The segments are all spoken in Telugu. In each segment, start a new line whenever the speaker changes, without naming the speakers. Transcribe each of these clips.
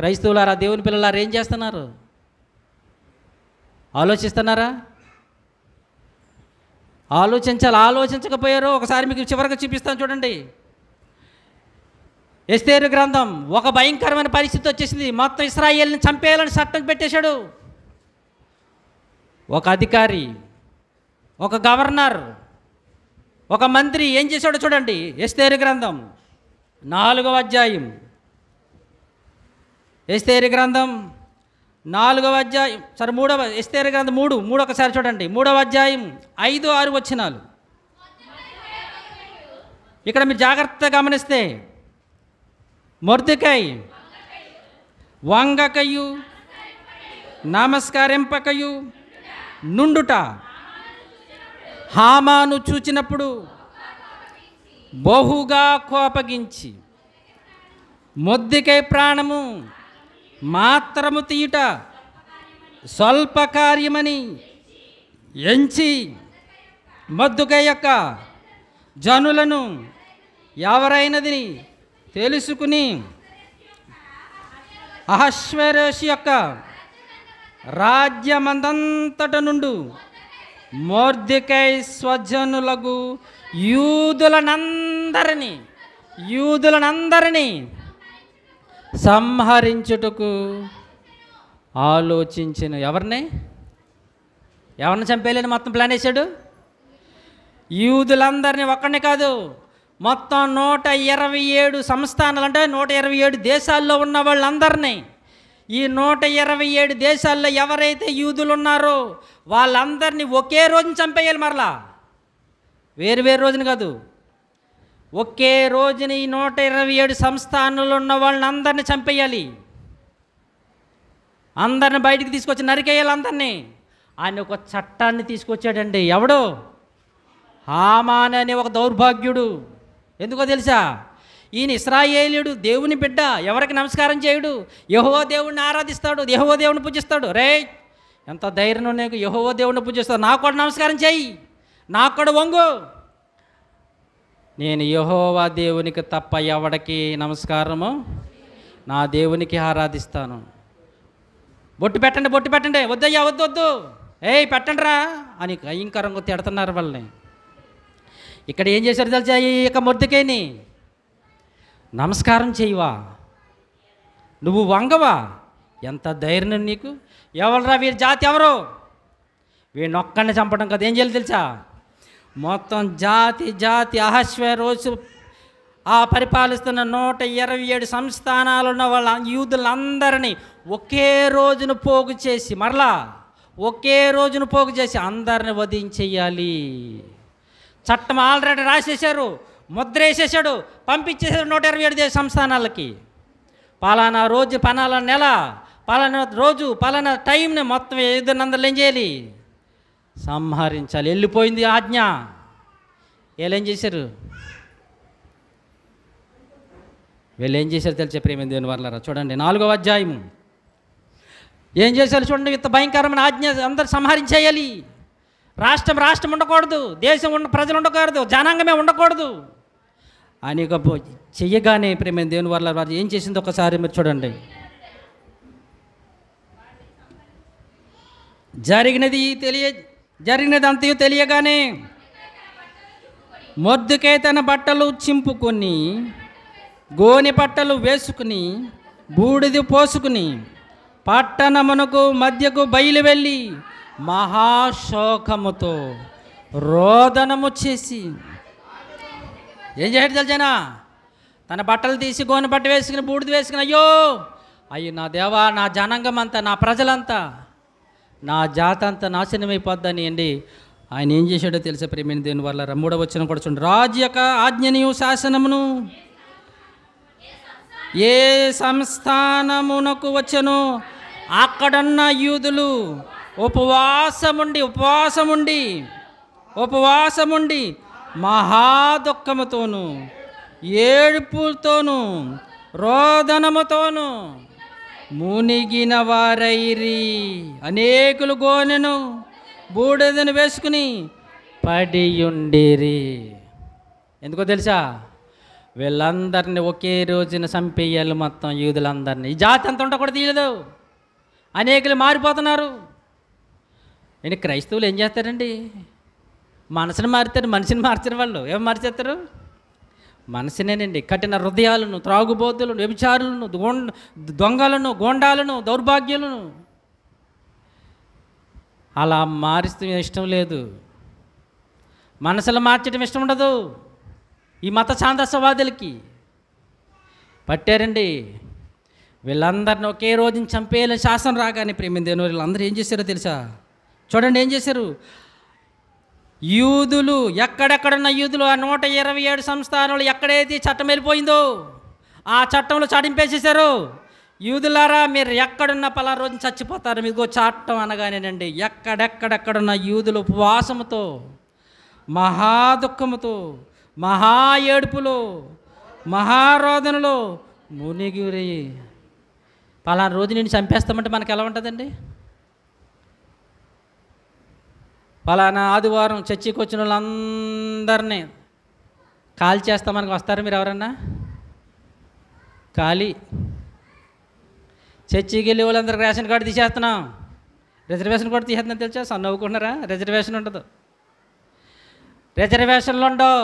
క్రైస్తవులారా, దేవుని పిల్లలారా ఏం చేస్తున్నారు? ఆలోచిస్తున్నారా? ఆలోచించాలి. ఆలోచించకపోయారో ఒకసారి మీకు చివరికి చూపిస్తాను చూడండి. ఎస్తేరు గ్రంథం. ఒక భయంకరమైన పరిస్థితి వచ్చేసింది. మొత్తం ఇశ్రాయేలుని చంపేయాలని చట్టం పెట్టేశాడు. ఒక అధికారి, ఒక గవర్నర్, ఒక మంత్రి ఏం చేశాడో చూడండి. ఎస్తేరు గ్రంథం 4వ అధ్యాయం. ఎస్తేరు గ్రంథం 4వ అధ్యాయం, సరే 3వ ఎస్తేరు గ్రంథం 3 ఒకసారి చూడండి. 3వ అధ్యాయం 5, 6 వచనాలు. ఇక్కడ మీరు జాగ్రత్తగా గమనిస్తే, మొర్దెకై వంగకయు నమస్కరింపకయు నుండుట హామాను చూచినప్పుడు బహుగా కోపగించి మొర్దెకై ప్రాణము మాత్రము తీయుట స్వల్ప కార్యమని ఎంచి మొర్దెకై యొక్క జనులను ఎవరైనది తెలుసుకుని అహష్వేరోషు యొక్క రాజ్యమందంతట నుండి మొర్దెకై స్వజనులకు యూదులనందరినీ సంహరించుటకు ఆలోచించిన. ఎవరిని చంపేయాలని మొత్తం ప్లాన్ వేశాడు? యూదులందరినీ, ఒక్కడిని కాదు, మొత్తం 127 సంస్థానాలు, అంటే 127 దేశాల్లో ఉన్న వాళ్ళందరినీ, ఈ 127 దేశాల్లో ఎవరైతే యూదులు ఉన్నారో వాళ్ళందరినీ ఒకే రోజున చంపేయాలి. మరలా వేరు రోజున కాదు, ఒకే రోజున ఈ 127 సంస్థానాలు ఉన్న వాళ్ళని అందరినీ చంపేయాలి. అందరిని బయటికి తీసుకొచ్చి నరికేయాలి అందరినీ. ఆయన ఒక చట్టాన్ని తీసుకొచ్చాడండి. ఎవడు? హామాను అనే ఒక దౌర్భాగ్యుడు. ఎందుకో తెలుసా? ఈయన ఇశ్రాయేలీయుడు, దేవుని బిడ్డ, ఎవరికి నమస్కారం చేయడు, యెహోవా దేవుడిని ఆరాధిస్తాడు, యెహోవా దేవుడిని పూజిస్తాడు. రే, ఎంత ధైర్యం నీకు! యెహోవా దేవుడిని పూజిస్తాడు, నాకు కూడా నమస్కారం చేయి, నాకు కూడా వంగు. నేను యెహోవా దేవునికి తప్ప ఎవడికి నమస్కారము, నా దేవునికి ఆరాధిస్తాను. బొట్టు పెట్టండి, వద్దయ్యా, వద్దు, ఏయ్ పెట్టండి రా అని భయంకరంగా తిడుతున్నారు వాళ్ళని. ఇక్కడ ఏం చేశారు తెలుసా? ఈ యొక్క మొర్దెకైని నమస్కారం చేయవా, నువ్వు వంగవా, ఎంత ధైర్యం నీకు! ఎవరురా వీరి జాతి? ఎవరు? వీడిని ఒక్కడిని చంపడం కదా, ఏం చేయాలి తెలుసా? మొత్తం జాతి అహష్వేరోషు ఆ పరిపాలిస్తున్న 127 సంస్థానాలున్న వాళ్ళ యూదులందరినీ ఒకే రోజున పోగు చేసి, మరలా ఒకే రోజున పోగు చేసి అందరిని వధించేయాలి. చట్టం ఆల్రెడీ రాసేశారు, ముద్ర వేసేసాడు, పంపించేశాడు 127 సంస్థానాలకి. పలానా రోజు, పలానా నెల, పలానా రోజు, పలానా టైంని మొత్తం యూదులందరూ ఏం చేయాలి? సంహరించాలి. వెళ్ళిపోయింది ఆజ్ఞ. వీళ్ళేం చేశారు? తెలిసే ప్రేమ దేవుని వర్లారా, చూడండి 4వ అధ్యాయం. ఏం చేశారు చూడండి. ఇంత భయంకరమైన ఆజ్ఞ, అందరు సంహరించేయాలి. రాష్ట్రం ఉండకూడదు, దేశం ప్రజలు ఉండకూడదు, జనాంగమే ఉండకూడదు అని చెయ్యగానే ప్రేమ దేవుని వల్ల వారు ఏం చేసింది ఒకసారి మీరు చూడండి. జరిగినది అంతయు తెలియగానే మొర్దెకై తన బట్టలు చింపుకొని, గోనె బట్టలు వేసుకుని, బూడిద పోసుకుని పట్టణమునకు మధ్యకు బయలు వెళ్ళి మహాశోకముతో రోదనము చేసి, ఏం చేశాడు తెలుసా? తన బట్టలు తీసి గోనె బట్ట వేసుకుని, బూడిద వేసుకుని, అయ్యో నా దేవా, నా జనాంగం అంతా, నా ప్రజలంతా, నా జాతి అంతా నాశనమైపోద్దని అండి. ఆయన ఏం చేశాడో తెలుసా ప్రేమిని దేవుని వల్ల? 3వ వచనం కూడా చూడండి. రాజు యొక్క ఆజ్ఞనియు శాసనమును ఏ సంస్థానమునకు వచ్చెను అక్కడున్న యూదులు ఉపవాసముండి మహాదుఃఖముతోను, ఏడుపుతోను, రోదనముతోను మునిగిన వారైరి. అనేకులు గోనెను బూడిదను వేసుకుని పడియుండిరి. ఎందుకో తెలుసా? వీళ్ళందరినీ ఒకే రోజున చంపేయాలి మొత్తం యూదులందరినీ. ఈ జాతి అంత ఉండకూడదు తీయలేదు. అనేకులు మారిపోతున్నారు. నేను క్రైస్తవులు ఏం చేస్తారండి? మనసుని మారుతారు, మనిషిని మార్చారు. వాళ్ళు ఏం మార్చేస్తారు? మనసునేనండి. కఠిన హృదయాలను, త్రాగుబోతులను, వ్యభిచారులను, దొంగలను, గోండాలను, దౌర్భాగ్యులను అలా మారుస్తూ ఇష్టం లేదు. మనసులు మార్చడం ఇష్టం ఉండదు. ఈ మత ఛాందసవాదులకి పట్టారండి. వీళ్ళందరిని ఒకే రోజుని చంపేయాలని శాసనం రాగానే ప్రేమ దేవుని వీళ్ళందరూ ఏం చేశారో తెలుసా? చూడండి ఏం చేశారు. యూదులు ఎక్కడెక్కడున్న యూదులు ఆ 127 సంస్థానాలు ఎక్కడైతే చట్టం వెళ్ళిపోయిందో ఆ చట్టంలో చాటింపేసేశారు. యూదులారా మీరు ఎక్కడున్న పలా రోజు చచ్చిపోతారు, మీకు చట్టం అనగానేనండి ఎక్కడెక్కడెక్కడున్న యూదులు ఉపవాసముతో, మహా దుఃఖముతో, మహా ఏడుపులో, మహారోదనలో మునిగిరి. పలానా రోజు నేను చంపేస్తామంటే మనకు ఎలా ఉంటుందండి? పలానా ఆదివారం చర్చికి వచ్చిన వాళ్ళందరినీ కాల్ చేస్తామని వస్తారు మీరు ఎవరన్నా? ఖాళీ. చర్చికి వెళ్ళి వాళ్ళందరికీ రేషన్ కార్డు తీసేస్తున్నాం, రిజర్వేషన్ కూడా తీసేస్తున్నాం తెలుసా? నవ్వుకుంటున్నారా? రిజర్వేషన్ ఉండదు, రిజర్వేషన్లు ఉండవు.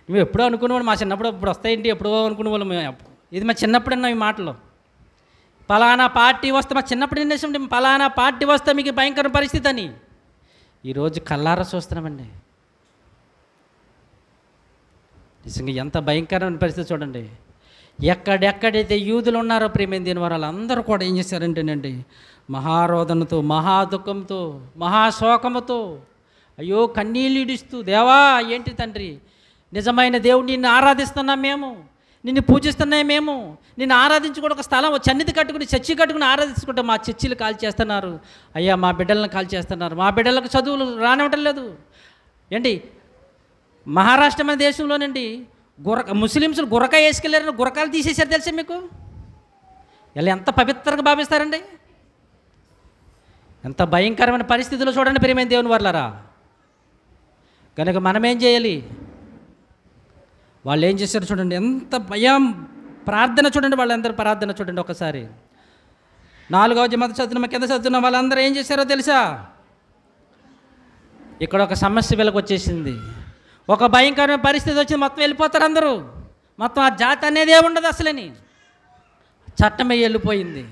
మేము ఎప్పుడో అనుకునేవాళ్ళు, మా చిన్నప్పుడు ఇప్పుడు వస్తాయండి ఎప్పుడో అనుకునేవాళ్ళు మేము. ఇది మా చిన్నప్పుడు అన్న ఈ మాటలు. పలానా పార్టీ వస్తే మా చిన్నప్పుడు వినేసాం, పలానా పార్టీ వస్తే మీకు భయంకర పరిస్థితి అని. ఈరోజు కల్లారా చూస్తున్నామండి. నిజంగా ఎంత భయంకరమైన పరిస్థితి చూడండి. ఎక్కడెక్కడైతే యూదులు ఉన్నారో ప్రేమ దీని వారు వాళ్ళందరూ కూడా ఏం చేశారంటేనండి మహారోదనతో, మహాదుఖంతో, మహాశోకముతో, అయ్యో కన్నీళ్ళు ఇడుస్తూ, దేవా ఏంటి తండ్రి, నిజమైన దేవుడిని నిన్ను ఆరాధిస్తున్నాం మేము, నిన్ను పూజిస్తున్నాయి మేము, నిన్ను ఆరాధించుకుంటే ఒక స్థలం సన్నిధి కట్టుకుని చర్చి కట్టుకుని ఆరాధించుకుంటే మా చర్చిలు కాల్ చేస్తున్నారు అయ్యా, మా బిడ్డలను కాల్ చేస్తున్నారు, మా బిడ్డలకు చదువులు రానివ్వటం లేదు. ఏంటి మహారాష్ట్ర మన దేశంలోనండి ముస్లిమ్స్లు గుర్రకాయ వేసుకెళ్ళారని గుర్రకాయలు తీసేశారు తెలుసా మీకు? ఇలా ఎంత పవిత్రంగా భావిస్తారండి. ఎంత భయంకరమైన పరిస్థితుల్లో చూడండి ప్రియమైన దేవుని వర్లారా. కనుక మనం ఏం చేయాలి? వాళ్ళు ఏం చేశారు చూడండి, ఎంత భయం. ప్రార్థన చూడండి, వాళ్ళందరూ ప్రార్థన చూడండి ఒకసారి. 4వ జమాత చదువుతున్న కింద చదువుతున్న వాళ్ళందరూ ఏం చేశారో తెలుసా? ఇక్కడ ఒక సమస్య వీళ్ళకి వచ్చేసింది, ఒక భయంకరమైన పరిస్థితి వచ్చింది. మొత్తం వెళ్ళిపోతారు అందరూ, మొత్తం ఆ జాతి అనేదే ఉండదు అసలని. చట్టమే వెళ్ళిపోయింది.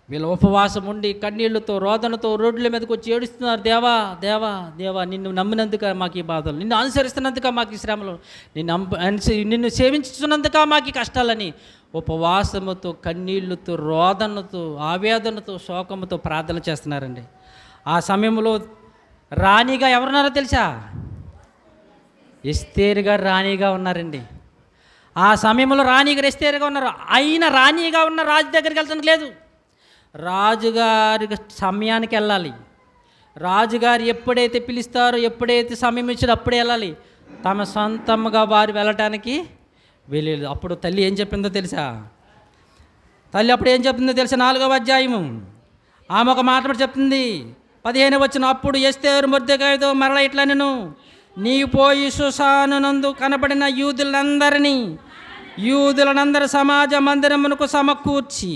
వీళ్ళు ఉపవాసం ఉండి కన్నీళ్లతో, రోదనతో రోడ్ల మీదకి వచ్చి ఏడుస్తున్నారు. దేవా దేవా దేవా, నిన్ను నమ్మినందుక మాకు ఈ బాధలు, నిన్ను అనుసరిస్తున్నందుక మాకు ఈ శ్రమలు, నిన్ను సేవించుతున్నందుక మాకు ఈ కష్టాలని ఉపవాసముతో, కన్నీళ్లతో, రోదనతో, ఆవేదనతో, శోకముతో ప్రార్థన చేస్తున్నారండి. ఆ సమయంలో రాణిగా ఎవరున్నారో తెలుసా? ఎస్తేరు గారు రాణిగా ఉన్నారండి. ఆ సమయంలో రాణిగారు ఎస్తేరుగా ఉన్నారు. అయినా రాణిగా ఉన్న రాజు దగ్గరికి వెళ్తానికి లేదు. రాజుగారి సమయానికి వెళ్ళాలి. రాజుగారు ఎప్పుడైతే పిలుస్తారో, ఎప్పుడైతే సమయం ఇచ్చారో అప్పుడే వెళ్ళాలి. తమ సొంతంగా వారు వెళ్ళటానికి వెళ్ళలేదు. అప్పుడు తల్లి ఏం చెప్పిందో తెలుసా? తల్లి అప్పుడు ఏం చెప్తుందో తెలుసా? 4వ అధ్యాయము ఆమె ఒక మాట చెప్తుంది. 15వ వచనం, అప్పుడు ఎస్తేరు మొర్దెకాయితో మరల ఇట్లా, నేను నీవు పోయి సుసాను నందు కనబడిన యూదులనందరూ సమాజ మందిరమునకు సమకూర్చి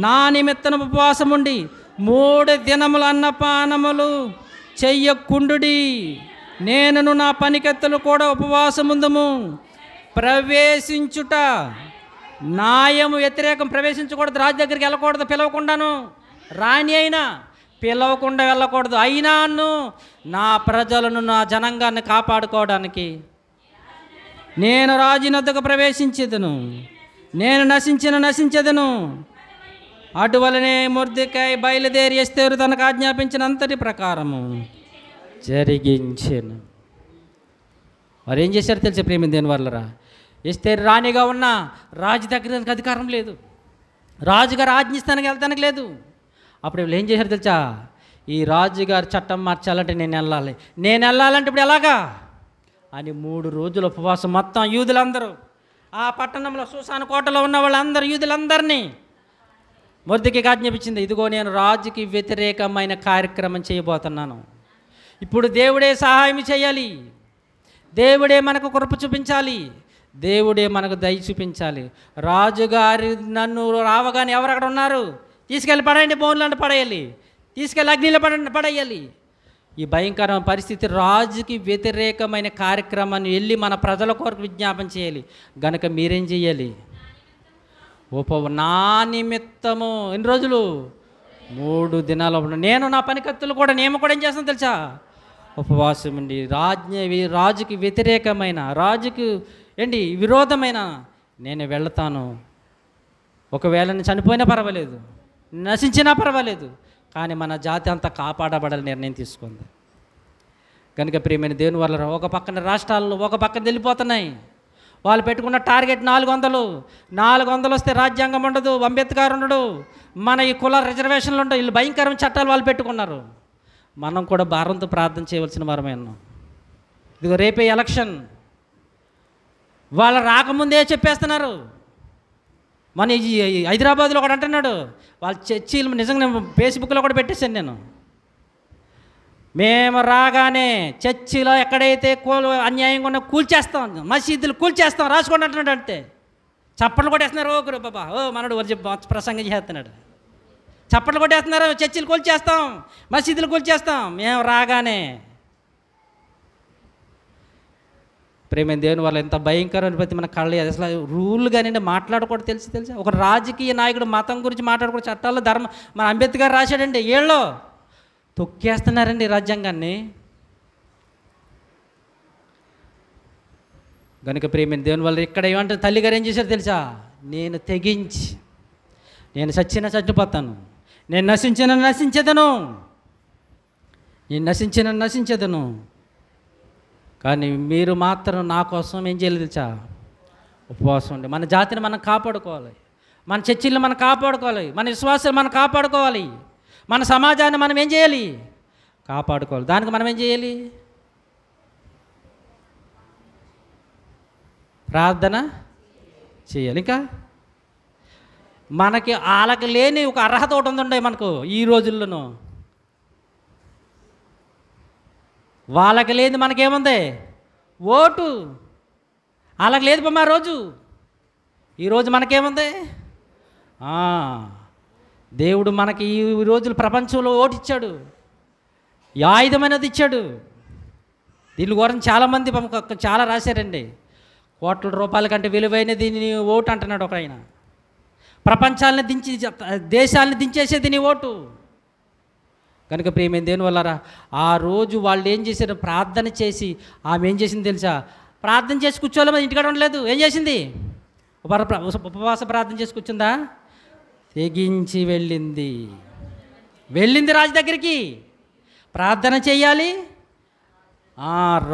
నా నిమిత్తము ఉపవాసం ఉండి 3 దినములు అన్నపానములు చెయ్యకుండుడి, నేనును నా పనికెత్తలు కూడా ఉపవాసముందుము. ప్రవేశించుట న్యాయము వ్యతిరేకం. ప్రవేశించకూడదు, రాజు దగ్గరికి వెళ్ళకూడదు పిలవకుండాను. రాణి అయినా పిలవకుండా వెళ్ళకూడదు. అయినాను నా ప్రజలను, నా జనాంగాన్ని కాపాడుకోవడానికి నేను రాజునొద్దకు ప్రవేశించేదను, నేను నశించెదను. అటువలనే మొర్దెకాయ బయలుదేరి ఎస్తేరు తనకు ఆజ్ఞాపించినంతటి ప్రకారము జరిగించెను. వారు ఏం చేశారు తెలిసే ప్రేమ దేని వల్లరా? ఎస్తేరు రాణిగా ఉన్న రాజు దగ్గర అధికారం లేదు, రాజుగారు ఆజ్ఞిస్తానికి వెళ్తానికి లేదు. అప్పుడు వీళ్ళు ఏం చేశారు తెలుసా? ఈ రాజుగారు చట్టం మార్చాలంటే నేను వెళ్ళాలంటే ఇప్పుడు ఎలాగా అని 3 రోజుల ఉపవాసం మొత్తం యూదులందరూ, ఆ పట్టణంలో సూసాను కోటలో ఉన్న వాళ్ళందరూ యూదులందరినీ మొర్దెకైకి ఆజ్ఞాపించింది. ఇదిగో నేను రాజుకి వ్యతిరేకమైన కార్యక్రమం చేయబోతున్నాను. ఇప్పుడు దేవుడే సహాయం చేయాలి, దేవుడే మనకు కృప చూపించాలి, దేవుడే మనకు దయ చూపించాలి. రాజుగారి నన్ను రావగానే ఎవరు అక్కడ ఉన్నారు, తీసుకెళ్ళి పడేయండి, బోన్లను పడేయాలి, తీసుకెళ్ళి అగ్నిలో పడేయాలి. ఈ భయంకరమైన పరిస్థితి, రాజుకి వ్యతిరేకమైన కార్యక్రమాన్ని వెళ్ళి మన ప్రజల కొరకు విజ్ఞాపన చేయాలి. గనుక మీరేం చేయాలి? నా నిమిత్తము ఎన్ని రోజులు? 3 దినాలు. నేను నా పనికత్తులు కూడా ఏం చేస్తాను తెలుసా? ఉపవాసం అండి. రాజుకి వ్యతిరేకమైన, రాజుకి విరోధమైన నేను వెళ్తాను. ఒకవేళ నేను చనిపోయినా పర్వాలేదు, నశించినా పర్వాలేదు, కానీ మన జాతి అంతా కాపాడబడాలని నిర్ణయం తీసుకుంది. కనుక ప్రియమైన దేవుని వల్ల ఒక పక్కన రాష్ట్రాల్లో ఒక పక్కన వెళ్ళిపోతున్నాయి. వాళ్ళు పెట్టుకున్న టార్గెట్ 400 వస్తే రాజ్యాంగం ఉండదు, అంబేద్కర్ ఉండడు, మన ఈ కుల రిజర్వేషన్లు ఉండవు. వీళ్ళు భయంకరమైన చట్టాలు వాళ్ళు పెట్టుకున్నారు. మనం కూడా భారంతో ప్రార్థన చేయవలసిన వారమే ఉన్నాం. ఇదిగో రేపే ఎలక్షన్, వాళ్ళు రాకముందే చెప్పేస్తున్నారు. మన ఈ హైదరాబాద్లో ఒకటి అంటున్నాడు, వాళ్ళ చర్చీలు నిజంగా ఫేస్బుక్లో కూడా పెట్టేశాను నేను. మేము రాగానే చర్చిలో ఎక్కడైతే అన్యాయంగా ఉన్న కూల్చేస్తాం, మసీదులు కూల్చేస్తాం, రాసుకోండి అంటున్నాడు. అంతే చప్పట్లు కొట్టేస్తున్నారు. బాబా మనడు ప్రసంగం చేస్తున్నాడు, చప్పట్లు కొట్టేస్తున్నారు. చర్చిలు కూల్చేస్తాం, మసీదులు కూల్చేస్తాం మేము రాగానే. ప్రేమ దేవుని వల్ల ఎంత భయంకరమైన ప్రతి మన కళ్ళ అసలు రూల్ కానీ మాట్లాడకూడదు. తెలుసా? ఒక రాజకీయ నాయకుడు మతం గురించి మాట్లాడకూడదు. చట్టాల్లో మన అంబేద్కర్ రాశాడండి, ఏళ్ళో తొక్కేస్తున్నారండి రాజ్యాంగాన్ని. కనుక ప్రేమ దేవుని వల్ల ఇక్కడ ఏమంటారు, తల్లిగారు ఏం చేశారు తెలుసా? నేను తెగించి, నేను చచ్చిపోతాను, నేను నశించెదను, కానీ మీరు మాత్రం నా కోసం ఏం చేయాలి తెలుసా? ఉపవాసం ఉండి మన జాతిని మనం కాపాడుకోవాలి, మన చర్చిలను మనం కాపాడుకోవాలి, మన విశ్వాసాలు మనం కాపాడుకోవాలి, మన సమాజాన్ని మనం ఏం చేయాలి? కాపాడుకోవాలి. దానికి మనం ఏం చేయాలి? ప్రార్థన చేయాలి. ఇంకా మనకి వాళ్ళకి లేని ఒక అర్హత ఒకటి ఉందండి మనకు ఈ రోజుల్లోనూ. వాళ్ళకి లేదు, మనకేముంది? ఓటు. వాళ్ళకి లేదు మా రోజు. ఈరోజు మనకేముంది? దేవుడు మనకి ఈ రోజులు ప్రపంచంలో ఓటు ఇచ్చాడు, ఈ ఆయుధమైనది ఇచ్చాడు. దీని గురించి చాలామంది చాలా రాశారండి. కోట్ల రూపాయల కంటే విలువైన దీన్ని ఓటు అంటున్నాడు ఒక ఆయన. ప్రపంచాలని దేశాలని దించేసేది నీ ఓటు. కనుక ప్రియమైన దేవుని వల్ల ఆ రోజు వాళ్ళు ఏం చేశారు? ప్రార్థన చేసి, ఆమె ఏం చేసింది తెలుసా? ప్రార్థన చేసి కూర్చోలేమో, ఇంటికాడ ఉండలేదు. ఏం చేసింది? ఉపవాస ప్రార్థన చేసి కూర్చుందా? తెగించి వెళ్ళింది రాజు దగ్గరికి. ప్రార్థన చేయాలి,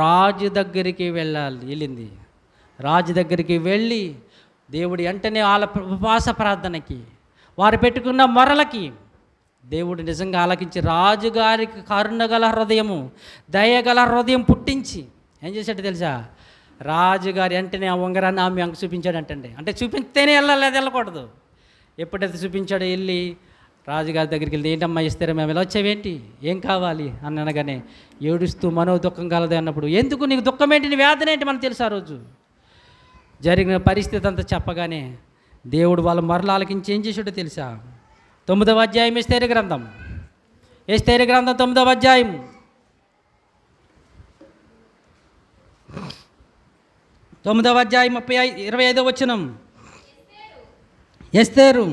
రాజు దగ్గరికి వెళ్ళింది. రాజు దగ్గరికి వెళ్ళి దేవుడు వెంటనే వాళ్ళ ఉపవాస ప్రార్థనకి, వారు పెట్టుకున్న మొరలకి దేవుడు నిజంగా ఆలకించి రాజుగారికి కరుణగల హృదయము, దయగల హృదయం పుట్టించి ఏం చేశాడు తెలుసా? రాజుగారి వెంటనే ఆ ఉంగరాన్ని ఆమె చూపించాడు అంటే చూపిస్తేనే వెళ్ళకూడదు. ఎప్పుడైతే చూపించాడో వెళ్ళి రాజుగారి దగ్గరికి వెళ్ళి, ఏంటమ్మా ఇస్తారా, మేము ఇలా వచ్చావేంటి, ఏం కావాలి అని అనగానే ఏడుస్తూ దుఃఖం కలదే అన్నప్పుడు, ఎందుకు నీకు దుఃఖం ఏంటి, నీ వేదన ఏంటి మనకు తెలుసు. ఆ రోజు జరిగిన పరిస్థితి అంతా చెప్పగానే దేవుడు వాళ్ళ మరలు ఆలకించి ఏం చేసాడో తెలుసా? 9వ అధ్యాయం ఎస్తేరు గ్రంథం 9వ అధ్యాయం 25వ వచనం. ఎస్తేరు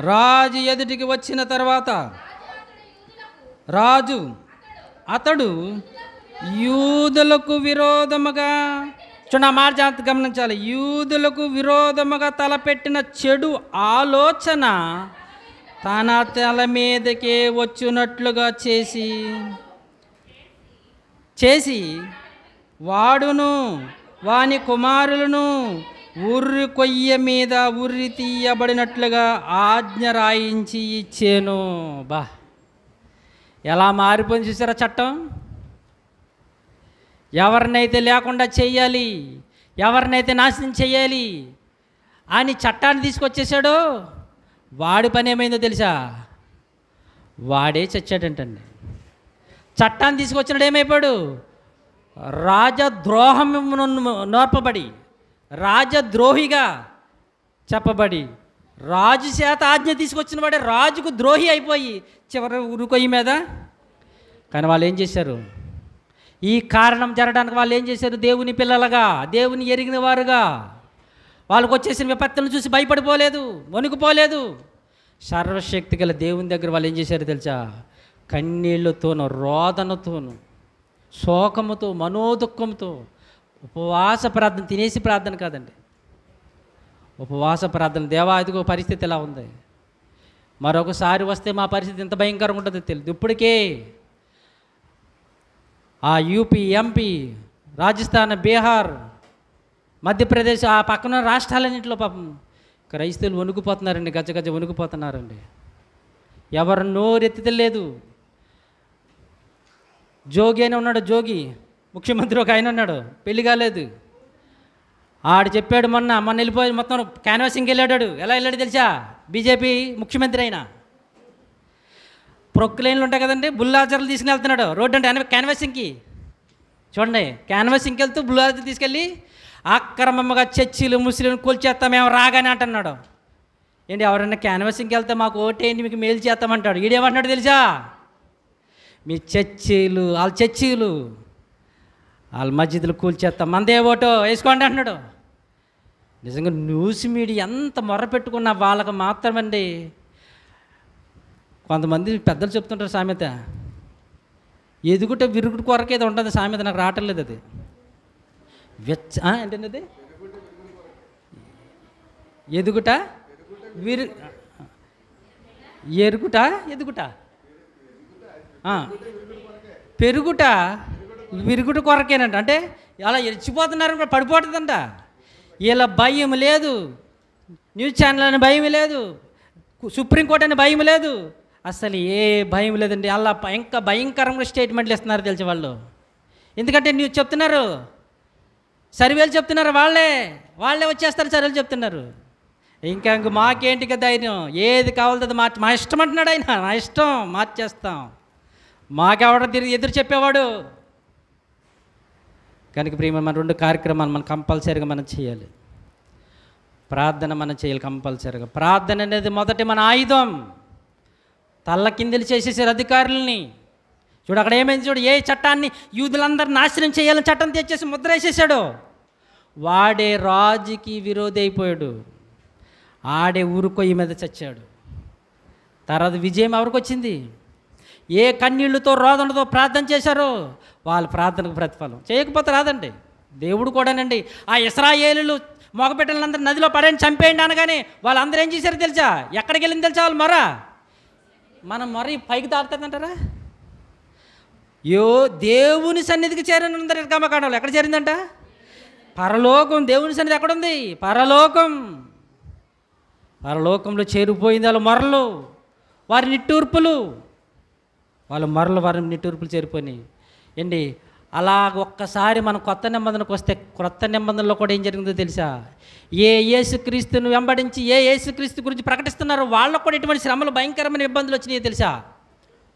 రాజు ఎదుటికి వచ్చిన తర్వాత అతడు యూదులకు విరోధముగా, చూడ మాట జాగ్రత్త గమనించాలి, యూదులకు విరోధముగా తలపెట్టిన చెడు ఆలోచన తన తల మీదకే వచ్చినట్లుగా చేసి వాడును వాని కుమారులను ఉర్రి కొయ్య మీద ఉర్రి తీయబడినట్లుగా ఆజ్ఞ రాయించి ఇచ్చాను. ఎలా మారిపోయింది చూసారా చట్టం? ఎవరినైతే లేకుండా చెయ్యాలి, ఎవరినైతే నాశనం చెయ్యాలి అని చట్టాన్ని తీసుకొచ్చేసాడో వాడి పని ఏమైందో తెలుసా? వాడే చచ్చాడంటండి. చట్టాన్ని తీసుకొచ్చినాడు ఏమైపోయాడు? రాజద్రోహమును నోర్పబడి, రాజద్రోహిగా చెప్పబడి, రాజు చేత ఆజ్ఞ తీసుకొచ్చిన వాడే రాజుకు ద్రోహి అయిపోయి చివరి ఉరుకొయ్యి మీద. కానీ వాళ్ళు ఏం చేశారు? ఈ కారణం జరగడానికి వాళ్ళు ఏం చేశారు? దేవుని పిల్లలుగా, దేవుని ఎరిగిన వారుగా వాళ్ళకు వచ్చేసిన విపత్తులను చూసి భయపడిపోలేదు, వణుకుపోలేదు. సర్వశక్తి గల దేవుని దగ్గర వాళ్ళు ఏం చేశారు తెలుసా? కన్నీళ్లతోనూ, రోదనతోనూ, శోకముతో, మనోదుఖంతో ఉపవాస ప్రార్థన, తినేసి ప్రార్థన కాదండి, ఉపవాస ప్రార్థన. దేవా ఇదిగో పరిస్థితి ఎలా ఉంది, మరొకసారి వస్తే మా పరిస్థితి ఎంత భయంకరంగా ఉంటుందో తెలియదు. ఇప్పటికే ఆ యూపీ, ఎంపీ, రాజస్థాన్, బీహార్, మధ్యప్రదేశ్, ఆ పక్కన రాష్ట్రాలన్నింటిలో పాపం క్రైస్తవులు వణుకుపోతున్నారండి, గజ వణుకుపోతున్నారండి. ఎవరు నోరెత్తితలేదు. జోగి అని ఉన్నాడు, జోగి ముఖ్యమంత్రి ఒక ఆయన ఉన్నాడు, పెళ్లి కాలేదు. ఆడు చెప్పాడు మొన్న వెళ్ళిపోయి మొత్తం క్యాన్వాసింగ్కి వెళ్ళాడు. ఎలా వెళ్ళాడు తెలుసా? బీజేపీ ముఖ్యమంత్రి అయినా ప్రొక్లైన్లు ఉంటాయి కదండి, బుల్లాజర్లు తీసుకుని వెళ్తున్నాడు రోడ్డు అంటే క్యాన్వాసింగ్కి. చూడండి, క్యాన్వాసింగ్కి వెళ్తూ బుల్లాజర్ తీసుకెళ్ళి అక్రమంగా చర్చిలు, ముస్లింలు కూల్చేస్తాం మేము రాగానే అంటున్నాడు. ఏంటి, ఎవరైనా క్యాన్వాసింగ్కి వెళ్తే మాకు ఓటేంటి, మీకు మేలు చేస్తామంటాడు. ఈడేమంటున్నాడు తెలుసా? మీ చర్చిలు, వాళ్ళ చర్చిలు, వాళ్ళ మస్జిద్లు కూల్చేస్తాం, మందే ఓటో వేసుకోండి అంటున్నాడు. నిజంగా న్యూస్ మీడియా ఎంత మొర్ర పెట్టుకున్న వాళ్ళకి మాత్రమండి. కొంతమంది పెద్దలు చెప్తుంటారు సామెత, ఎదుగుట విరుగుడు కొరకు ఏదో ఉంటుంది సామెత, నాకు రావట్లేదు అది. ఏంటండి అది? ఎదుగుట ఎరుగుట, ఎదుగుట, పెరుగుట విరుగుట కొరకేనంట. అంటే అలా ఎరిచిపోతున్నారు, పడిపోతుందంట. ఇలా భయం లేదు, న్యూస్ ఛానల్ అని భయం లేదు, సుప్రీంకోర్టు అని భయం లేదు, అసలు ఏ భయం లేదండి. అలా ఇంకా భయంకరంగా స్టేట్మెంట్లు ఇస్తున్నారు తెలిసి వాళ్ళు. ఎందుకంటే న్యూస్ చెప్తున్నారు, సర్వేలు చెప్తున్నారు, వాళ్ళే వచ్చేస్తారు, సర్వేలు చెప్తున్నారు. ఇంకా మాకేంటి ధైర్యం, ఏది కావాలో మా ఇష్టం అంటున్నాడు ఆయన. మా ఇష్టం, మార్చేస్తాం, మాకెవడ ఎదురు చెప్పేవాడు. కనుక ప్రియమైన మన 2 కార్యక్రమాలు మనం కంపల్సరీగా మనం చేయాలి. ప్రార్థన మనం చేయాలి కంపల్సరీగా. ప్రార్థన అనేది మొదటి మన ఆయుధం. తల్ల కిందలు చేసేసారు అధికారులని. చూడు అక్కడ ఏమైంది, చూడు, ఏ చట్టాన్ని యూదులందరూ నాశనం చేయాలని చట్టం తెచ్చేసి ముద్ర వేసేసాడు. వాడే రాజుకి విరోధి అయిపోయాడు, ఆడే ఊరుకొయ్యి మీద చచ్చాడు. తర్వాత విజయం ఎవరికి వచ్చింది? ఏ కన్నీళ్లతో, రోదనతో ప్రార్థన చేశారో వాళ్ళ ప్రార్థనకు ప్రతిఫలం. చేయకపోతే రాదండి. దేవుడు కూడానండి, ఆ ఇశ్రాయేలీయులు మగబిడ్డలందరూ నదిలో పడేయండి, చంపేయండి అనగానే వాళ్ళందరూ ఏం చేశారు తెలుసా? ఎక్కడికి వెళ్ళింది తెలుసా? వాళ్ళు మనం పైకి తాగుతుందంటారా? దేవుని సన్నిధికి చేరని ఉందరు కమ్మకాండంలో. ఎక్కడ చేరిందంట? పరలోకం. దేవుని సన్నిధి ఎక్కడుంది? పరలోకంలో చేరిపోయింది. వాళ్ళ మొరలు, వారి నిట్టూర్పులు, వారి నిట్టూర్పులు చేరిపోయినాయి. ఏంటి, అలా ఒక్కసారి మనం కొత్త నిబంధనకు వస్తే, కొత్త నిబంధనలో కూడా ఏం జరిగిందో తెలుసా? ఏ యేసుక్రీస్తును వెంబడించి ఏ యేసుక్రీస్తు గురించి ప్రకటిస్తున్నారో వాళ్ళకు కూడా ఎటువంటి శ్రమలు, భయంకరమైన ఇబ్బందులు వచ్చినాయో తెలుసా?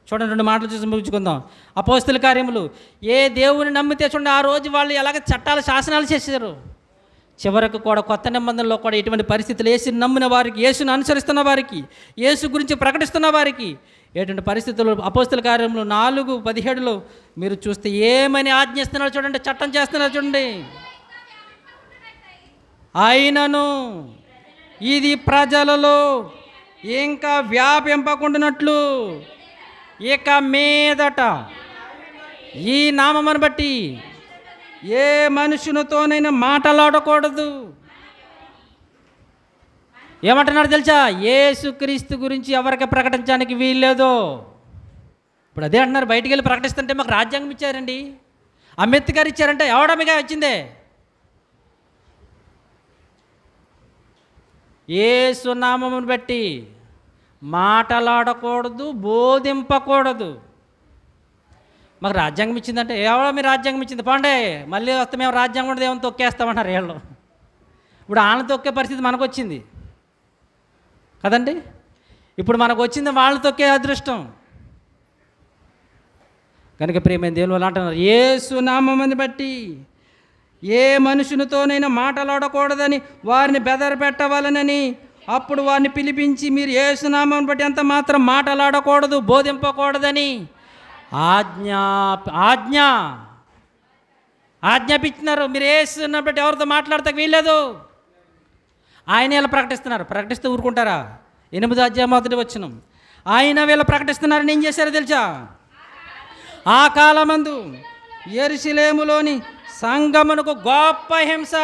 చూడండి, 2 మాటలు చూసి ముగించుకుందాం. అపోస్తల కార్యములు. ఏ దేవుని నమ్మితే చూడండి, ఆ రోజు వాళ్ళు ఎలాగ చట్టాలు, శాసనాలు చేశారు. చివరకు కూడా కొత్త నిబంధనలో కూడా ఎటువంటి పరిస్థితులు, యేసుని నమ్మిన వారికి, యేసుని అనుసరిస్తున్న వారికి, యేసు గురించి ప్రకటిస్తున్న వారికి ఎటువంటి పరిస్థితులు. అపోస్తల కార్యములు 4:17లో మీరు చూస్తే ఏమని ఆజ్ఞిస్తున్నారు చూడండి, చట్టం చేస్తున్నారు చూడండి. అయినను ఇది ప్రజలలో ఇంకా వ్యాపింపకుండానట్లు ఇక మీదట ఈ నామమును బట్టి ఏ మనుషునితోనైనా మాట్లాడకూడదు. ఏమంటున్నాడు తెలుసా? యేసుక్రీస్తు గురించి ఎవరికి ప్రకటించడానికి వీల్లేదు. ఇప్పుడు అదే అంటున్నారు, బయటికి వెళ్ళి ప్రకటిస్తుంటే మాకు రాజ్యాంగం ఇచ్చారండి, అంబేద్కర్ ఇచ్చారంటే ఎవడమిగా వచ్చిందే? యేసు నామమును బట్టి మాట్లాడకూడదు, బోధింపకూడదు. మాకు రాజ్యాంగం ఇచ్చిందంటే ఎవడో మీ రాజ్యాంగం ఇచ్చింది, పోండే, మళ్ళీ వస్తే మేము రాజ్యాంగం కూడా ఏమైనా తొక్కేస్తామన్నారు వీళ్ళు. ఇప్పుడు వాళ్ళని తొక్కే పరిస్థితి మనకు వచ్చింది కదండి. ఇప్పుడు మనకు వచ్చింది వాళ్ళని తొక్కే అదృష్టం. కనుక ప్రియమైన దేవుని వాళ్ళు అంటున్నారు, యేసు నామముని బట్టి ఏ మనుషునితోనైనా మాటలాడకూడదని వారిని బెదరపెట్టవాలనని, అప్పుడు వారిని పిలిపించి మీరు యేసు నామముని బట్టి ఎంత మాత్రం మాటలాడకూడదు, బోధింపకూడదని ఆజ్ఞాపించినారు. మీరు యేసుని బట్టి ఎవరితో మాట్లాడతాకు వీల్లేదు. ఆయన వీళ్ళు ప్రకటిస్తూ ఊరుకుంటారా? 8వ అధ్యాయం 1వ వచనం. ఆయన వీళ్ళు ప్రకటిస్తున్నారని ఏం చేశారో తెలుసా? ఆ కాలమందు యెరూషలేములోని సంగమునకు గొప్ప హింస,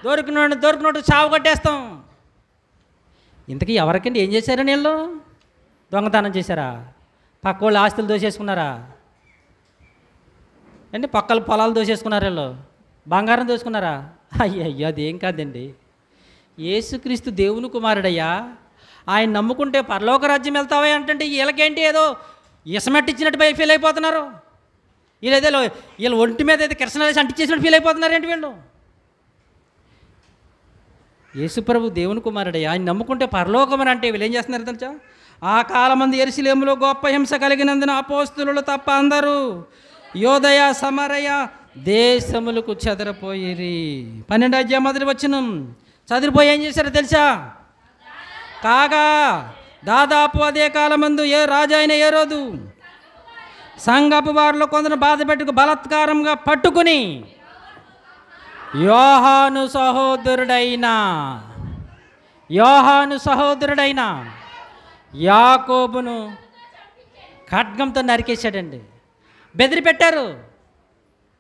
దొరికినట్టు చావు కట్టేస్తాం. ఇంతకీ ఎవరికండి ఏం చేశారని వీళ్ళు? దొంగతనం చేశారా? పక్క వాళ్ళు ఆస్తులు దోసేసుకున్నారా అండి? పక్కల పొలాలు దోసేసుకున్నారు వీళ్ళు? బంగారం దోసుకున్నారా? అయ్యో అదేం కాదండి. యేసుక్రీస్తు దేవుని కుమారుడయ్యా, ఆయన నమ్ముకుంటే పరలోక రాజ్యం వెళ్తావా అంటే వీళ్ళకేంటి ఏదో ఇసమెట్టిచ్చినట్టు ఫీల్ అయిపోతున్నారు. వీళ్ళ ఒంటి మీద అయితే కిరసనాలేసి అంటించేసినట్టు ఫీల్ అయిపోతున్నారు ఏంటి వీళ్ళు? యేసుప్రభు దేవుని కుమారుడయ్యా, ఆయన నమ్ముకుంటే పరలోకమని అంటే వీళ్ళు ఏం చేస్తున్నారు తెలుసా? ఆ కాలమందు యెరూషలేములో గొప్ప హింస కలిగినందున అపోస్తలులు తప్ప అందరూ యోదయ సమరయ దేశములకు చెదరపోయిరి. 12వ అధ్యాయం 1వ వచనం. చదిరిపోయి ఏం చేశారో తెలుసా? కాగా దాదాపు అదే కాలమందు ఏ రాజు అయిన హేరోదు సంఘపు వారిలో కొందరు బాధ పెట్టుకు బలాత్కారంగా పట్టుకుని యోహాను సహోదరుడైన యాకోబును ఖడ్గంతో నరికేశాడండి. బెదిరి పెట్టారు,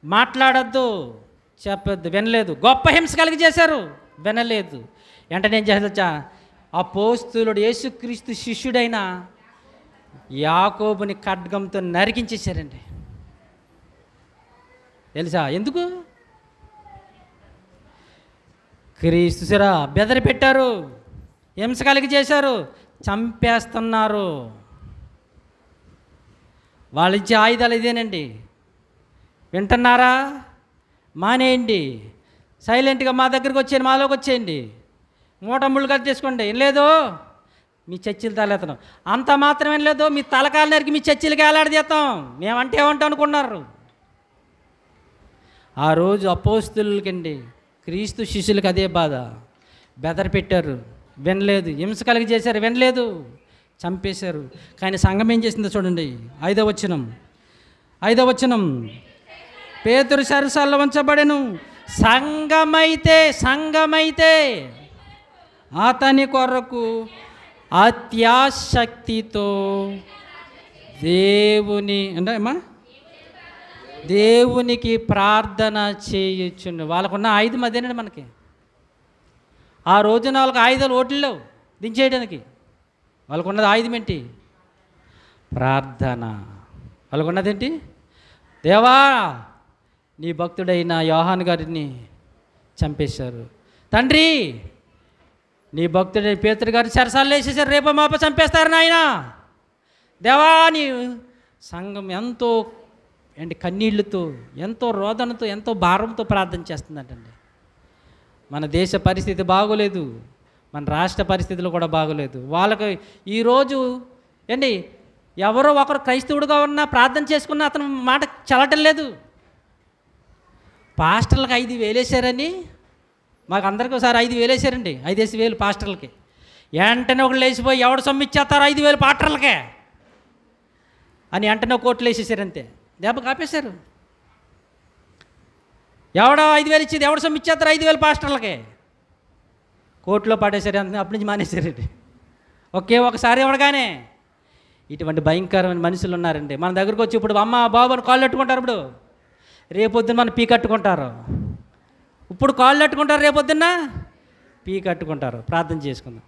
మాట్లాడద్దు, చెప్పొద్దు, వినలేదు. గొప్ప హింస కలిగి చేశారు, వినలేదు. వెంటనే ఏం చేస్తా? అపోస్తలుడు యేసుక్రీస్తు శిష్యుడైన యాకోబుని ఖడ్గంతో నరికించేశారండి. తెలుసా ఎందుకు? క్రీస్తు సిరా బెదరి పెట్టారు, హింస కలిగి చేశారు, చంపేస్తున్నారు. వాళ్ళు ఇచ్చే ఆయుధాలు ఇదేనండి. వింటున్నారా? మానేయండి, సైలెంట్గా మా దగ్గరికి వచ్చేయండి, మాలోకి వచ్చేయండి, మూటముళ్ళు కట్టేసుకోండి. ఏం లేదు, మీ చర్చిలు తలెత్తడం అంత మాత్రమే లేదు, మీ తలకాల నరికి మీ చర్చిలకి వేలాడదీస్తాం మేమంటే ఏమంటాం అనుకున్నారు. ఆ రోజు అపోస్తలులకండి, క్రీస్తు శిష్యులకి అదే బాధ. బెదర పెట్టారు, వినలేదు. హింస కలిగి చేశారు, వినలేదు, చంపేశారు. కానీ సంఘం ఏం చేసిందో చూడండి. 5వ వచనం. పేతురు చెరసాలలో ఉంచబడెను. సంఘమైతే అతని కొరకు అత్యాశక్తితో దేవునికి ప్రార్థన చేయొచ్చుండు. వాళ్ళకున్న ఆయుధం అదేనండి. మనకి ఆ రోజున వాళ్ళకి ఆయుధాలు ఓట్లేవు దించేయడానికి. వాళ్ళకున్నది ఆయుధం ఏంటి? ప్రార్థన. వాళ్ళకున్నదేంటి? దేవా, నీ భక్తుడైన యోహాను గారిని చంపేశారు. తండ్రి, నీ భక్తుడైన పేతురు గారు చెరసాల్లో వేసేసారు, రేపో మాప చంపేస్తారు నాయన. దేవా, నీ సంఘం ఎంతో కన్నీళ్లతో, ఎంతో రోదనతో, ఎంతో భారంతో ప్రార్థన చేస్తుందంటండి. మన దేశ పరిస్థితి బాగోలేదు, మన రాష్ట్ర పరిస్థితులు కూడా బాగోలేదు. వాళ్ళకి ఈరోజు ఎవరో ఒకరు క్రైస్తవుడుగా ఉన్నా ప్రార్థన చేసుకున్నా అతను మాట చల్లటం లేదు. పాస్టర్లకు 5,000 వేసారని మాకు అందరికీ ఒకసారి 5,000 వేసారండి. 5,000 పాస్టర్లకి. వెంటనే ఒకళ్ళు లేచిపోయి ఎవడు సొమ్ము ఇచ్చేస్తారు 5,000 పాస్టర్లకే అని వెంటనే కోట్లు వేసేసారు. అంతే, దెబ్బ కాపేశారు. ఎవడో 5,000 ఇచ్చేది, ఎవడు సొమ్ము ఇచ్చేస్తారు 5,000 పాస్టర్లకే, కోర్టులో పడేశారు. అప్పటి నుంచి మానేశారండి. ఒకసారి ఇవ్వడగానే ఇటువంటి భయంకరమైన మనుషులు ఉన్నారండి. మన దగ్గరకు వచ్చి ఇప్పుడు అమ్మ బాబు అని కాళ్ళు పెట్టుకుంటారు, ఇప్పుడు రేపొద్దున మన పీ కట్టుకుంటారు. ఇప్పుడు కాళ్ళు పెట్టుకుంటారు, రేపొద్దున్న పీ కట్టుకుంటారు. ప్రార్థన చేసుకుందాం.